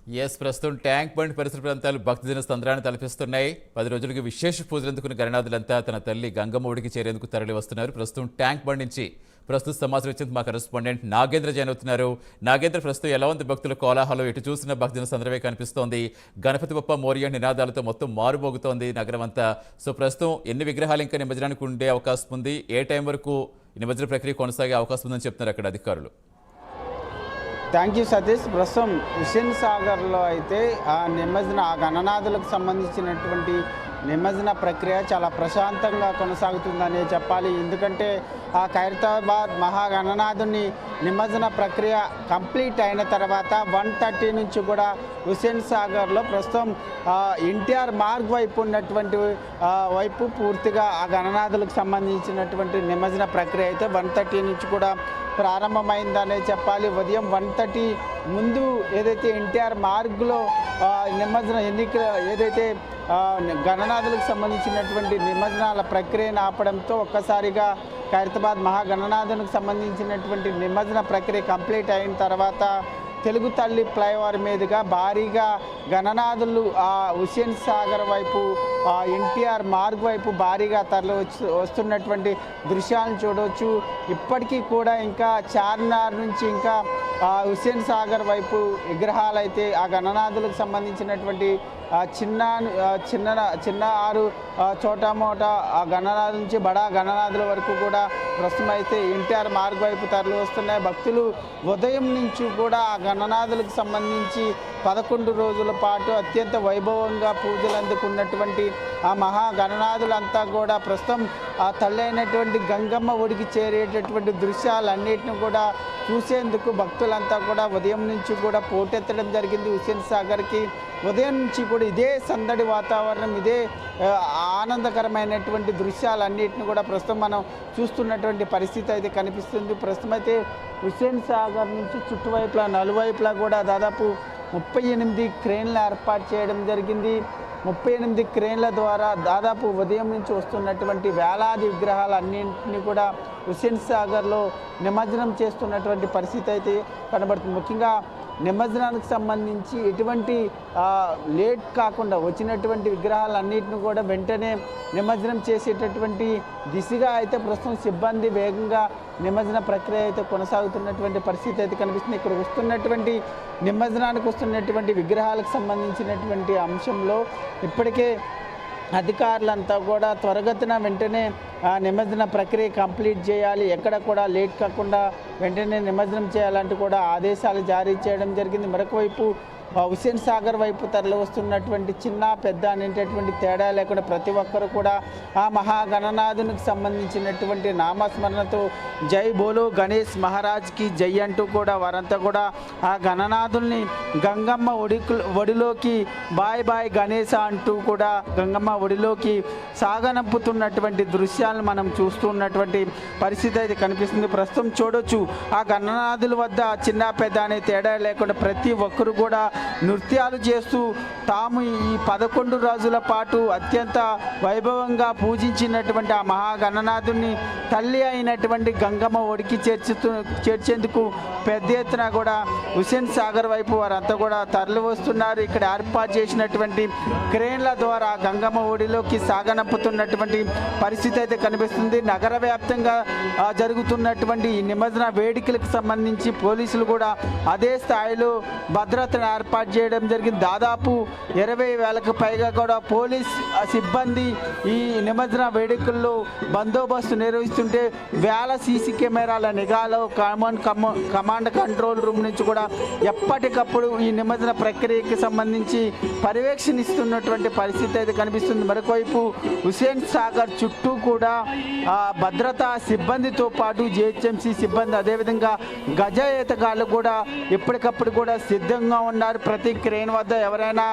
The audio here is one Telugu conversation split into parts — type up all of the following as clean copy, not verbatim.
ప్రస్తుతం ట్యాంక్ బండ్ పరిసర ప్రాంతాలు భక్తజన సంద్రాన్ని తలపిస్తున్నాయి. 10 రోజులకు విశేష పూజలు అందుకున్న గణనాథులంతా తన తల్లి గంగమ్మ ఒడికి చేరేందుకు తరలి వస్తున్నారు. ప్రస్తుతం ట్యాంక్ బండ్ నుంచి ప్రస్తుత సమాచారం ఇచ్చేందుకు మా కరెస్పాండెంట్ నాగేంద్ర జైన్ అవుతున్నారు. నాగేంద్ర, ప్రస్తుతం ఎలా ఉంది భక్తుల కోలాహలం? ఎటు చూసిన భక్తజన సంద్రమే కనిపిస్తోంది. గణపతి బప్ప మోరియా నినాదాలతో మొత్తం మారుమోగుతోంది నగరం అంతా. సో ప్రస్తుతం ఎన్ని విగ్రహాలు ఇంకా నిమజ్జనానికి ఉండే అవకాశం ఉంది? ఏ టైం వరకు నిమజ్జన ప్రక్రియ కొనసాగే అవకాశం ఉందని చెప్తున్నారు అక్కడ అధికారులు? Thank you Satish. ప్రస్తుతం హుస్సేన్ సాగర్లో అయితే ఆ గణనాథులకు సంబంధించినటువంటి నిమజ్జన ప్రక్రియ చాలా ప్రశాంతంగా కొనసాగుతుందనే చెప్పాలి. ఎందుకంటే ఆ ఖైరతాబాద్ మహాగణనాథుని నిమజ్జన ప్రక్రియ కంప్లీట్ అయిన తర్వాత 1:30 నుంచి కూడా హుస్సేన్ సాగర్లో ప్రస్తుతం ఎన్టీఆర్ మార్గ్ వైపు ఉన్నటువంటి వైపు పూర్తిగా ఆ గణనాథులకు సంబంధించినటువంటి నిమజ్జన ప్రక్రియ అయితే 1:30 నుంచి కూడా ప్రారంభమైందనే చెప్పాలి. ఉదయం 1:30 ముందు ఏదైతే ఎన్టీఆర్ మార్గ్లో నిమజ్జన ఏదైతే గణనాథులకు సంబంధించినటువంటి నిమజ్జనాల ప్రక్రియను ఆపడంతో ఒక్కసారిగా ఖైరతాబాద్ మహాగణనాథునికి సంబంధించినటువంటి నిమజ్జన ప్రక్రియ కంప్లీట్ అయిన తర్వాత తెలుగు తల్లి ఫ్లైఓవర్ మీదుగా భారీగా గణనాథులు హుస్సేన్ సాగర్ వైపు ఎన్టీఆర్ మార్గ్ వైపు భారీగా తరలి వస్తున్నటువంటి దృశ్యాలను చూడవచ్చు. ఇప్పటికీ కూడా ఇంకా చార్మినార్ నుంచి ఇంకా హుస్సేన్ సాగర్ వైపు విగ్రహాలు అయితే ఆ గణనాథులకు సంబంధించినటువంటి చిన్న ఆరు చోటా మోటా ఆ గణనాథుల నుంచి బడా గణనాథుల వరకు కూడా ప్రస్తుతం అయితే ఎన్టీఆర్ మార్గ్ వైపు తరలి వస్తున్నాయి. భక్తులు ఉదయం నుంచి కూడా ఆ గణనాథులకు సంబంధించి 11 రోజుల పాటు అత్యంత వైభవంగా పూజలు అందుకున్నటువంటి ఆ మహా గణనాథులంతా కూడా ప్రస్తుతం ఆ తల్లి అయినటువంటి గంగమ్మ ఒడికి చేరేటటువంటి దృశ్యాలన్నింటినీ కూడా చూసేందుకు భక్తులంతా కూడా ఉదయం నుంచి కూడా పోటెత్తడం జరిగింది. హుస్సేన్ సాగర్కి ఉదయం నుంచి కూడా ఇదే సందడి వాతావరణం, ఇదే ఆనందకరమైనటువంటి దృశ్యాలన్నింటినీ కూడా ప్రస్తుతం మనం చూస్తున్నటువంటి పరిస్థితి అయితే కనిపిస్తుంది. ప్రస్తుతం అయితే హుస్సేన్ సాగర్ నుంచి చుట్టువైపులా నలువైపులా కూడా దాదాపు 38 క్రేన్లు ఏర్పాటు చేయడం జరిగింది. 38 క్రేన్ల ద్వారా దాదాపు ఉదయం నుంచి వస్తున్నటువంటి వేలాది విగ్రహాలన్నింటినీ కూడా హుస్సేన్ సాగర్లో నిమజ్జనం చేస్తున్నటువంటి పరిస్థితి అయితే కనబడుతుంది. ముఖ్యంగా నిమజ్జనానికి సంబంధించి ఎటువంటి లేట్ కాకుండా వచ్చినటువంటి విగ్రహాలన్నింటినీ కూడా వెంటనే నిమజ్జనం చేసేటటువంటి దిశగా అయితే ప్రస్తుతం సిబ్బంది వేగంగా నిమజ్జన ప్రక్రియ అయితే కొనసాగుతున్నటువంటి పరిస్థితి అయితే కనిపిస్తుంది. ఇక్కడ వస్తున్నటువంటి నిమజ్జనానికి వస్తున్నటువంటి విగ్రహాలకు సంబంధించినటువంటి అంశంలో ఇప్పటికే అధికారులంతా కూడా త్వరగతిన వెంటనే నిమజ్జన ప్రక్రియ కంప్లీట్ చేయాలి, ఎక్కడ కూడా లేట్ కాకుండా వెంటనే నిమజ్జనం చేయాలంటూ కూడా ఆదేశాలు జారీ చేయడం జరిగింది. మరొక వైపు హుస్సేన్ సాగర్ వైపు తరలి వస్తున్నటువంటి చిన్న పెద్ద అనేటటువంటి తేడా లేకుండా ప్రతి ఒక్కరు కూడా ఆ మహాగణనాథునికి సంబంధించినటువంటి నామస్మరణతో జై బోలో గణేష్ మహారాజ్కి జై అంటూ కూడా వారంతా కూడా ఆ గణనాథుల్ని గంగమ్మ ఒడిలోకి బాయ్ బాయ్ గణేశ అంటూ కూడా గంగమ్మ ఒడిలోకి సాగనంపుతున్నటువంటి దృశ్యాలను మనం చూస్తున్నటువంటి పరిస్థితి అయితే కనిపిస్తుంది. ప్రస్తుతం చూడొచ్చు ఆ గణనాథుల వద్ద చిన్న పెద్ద అనే తేడా లేకుండా ప్రతి ఒక్కరు కూడా నృత్యాలు చేస్తూ తాము ఈ 11 రోజుల పాటు అత్యంత వైభవంగా పూజించినటువంటి ఆ మహాగణనాథుని తల్లి అయినటువంటి గంగమ్మ ఒడికి చేర్చేందుకు పెద్ద ఎత్తున కూడా హుస్సేన్ సాగర్ వైపు వారంతా కూడా తరలి వస్తున్నారు. ఇక్కడ ఏర్పాటు చేసినటువంటి క్రేన్ల ద్వారా గంగమ్మ ఒడిలోకి సాగనంపుతున్నటువంటి పరిస్థితి అయితే కనిపిస్తుంది. నగర వ్యాప్తంగా జరుగుతున్నటువంటి ఈ నిమజ్జన వేడుకలకు సంబంధించి పోలీసులు కూడా అదే స్థాయిలో భద్రతను ఏర్పాటు చేయడం జరిగింది. దాదాపు 20,000కు పైగా కూడా పోలీస్ సిబ్బంది ఈ నిమజ్జన వేడుకల్లో బందోబస్తు నిర్వహిస్తుంటే వేల సీసీ కెమెరాల నిఘాలో కమాండ్ కంట్రోల్ రూమ్ నుంచి కూడా ఎప్పటికప్పుడు ఈ నిమజ్జన ప్రక్రియకి సంబంధించి పర్యవేక్షణిస్తున్నటువంటి పరిస్థితి అయితే కనిపిస్తుంది. మరొకవైపు హుస్సేన్ సాగర్ చుట్టూ కూడా భద్రతా సిబ్బందితో పాటు జిహెచ్ఎంసీ సిబ్బంది అదేవిధంగా గజ ఈతగాళ్ళు కూడా ఎప్పటికప్పుడు కూడా సిద్ధంగా ఉన్నారు. ప్రతి క్రేన్ వద్ద ఎవరైనా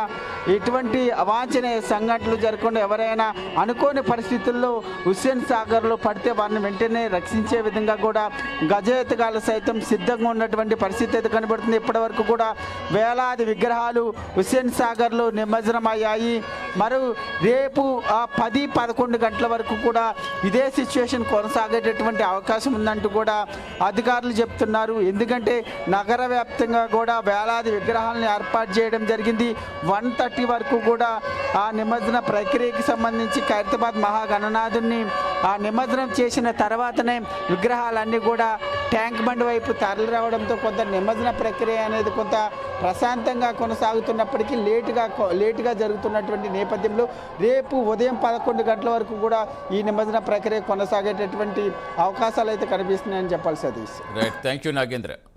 ఎటువంటి అవాంఛనీయ సంఘటనలు జరగకుండా ఎవరైనా అనుకోని పరిస్థితుల్లో హుస్సేన్ సాగర్లో పడితే వారిని వెంటనే రక్షించే విధంగా కూడా గజ ఈతగాళ్ళు సైతం సిద్ధంగా ఉన్నటువంటి పరిస్థితి అయితే కనబడుతుంది. ఇప్పటి వరకు కూడా వేలాది విగ్రహాలు హుస్సేన్ సాగర్లో నిమజ్జనం అయ్యాయి. రేపు 10-11 గంటల వరకు కూడా ఇదే సిచ్యువేషన్ కొనసాగేటటువంటి అవకాశం ఉందంటూ కూడా అధికారులు చెప్తున్నారు. ఎందుకంటే నగర వ్యాప్తంగా కూడా వేలాది విగ్రహాలను ఏర్పాటు చేయడం జరిగింది. 1:30 వరకు కూడా ఆ నిమజ్జన ప్రక్రియకి సంబంధించి ఖైరతాబాద్ మహాగణనాథుని ఆ నిమజ్జనం చేసిన తర్వాతనే విగ్రహాలన్నీ కూడా ట్యాంక్ బండ్ వైపు తరలి రావడంతో కొంత నిమజ్జన ప్రక్రియ అనేది కొంత ప్రశాంతంగా కొనసాగుతున్నప్పటికీ లేటుగా జరుగుతున్నటువంటి నేపథ్యంలో రేపు ఉదయం 11 గంటల వరకు కూడా ఈ నిమజ్జన ప్రక్రియ కొనసాగేటటువంటి అవకాశాలు అయితే కనిపిస్తున్నాయని చెప్పాలి Satish. Right, thank you Nagendra.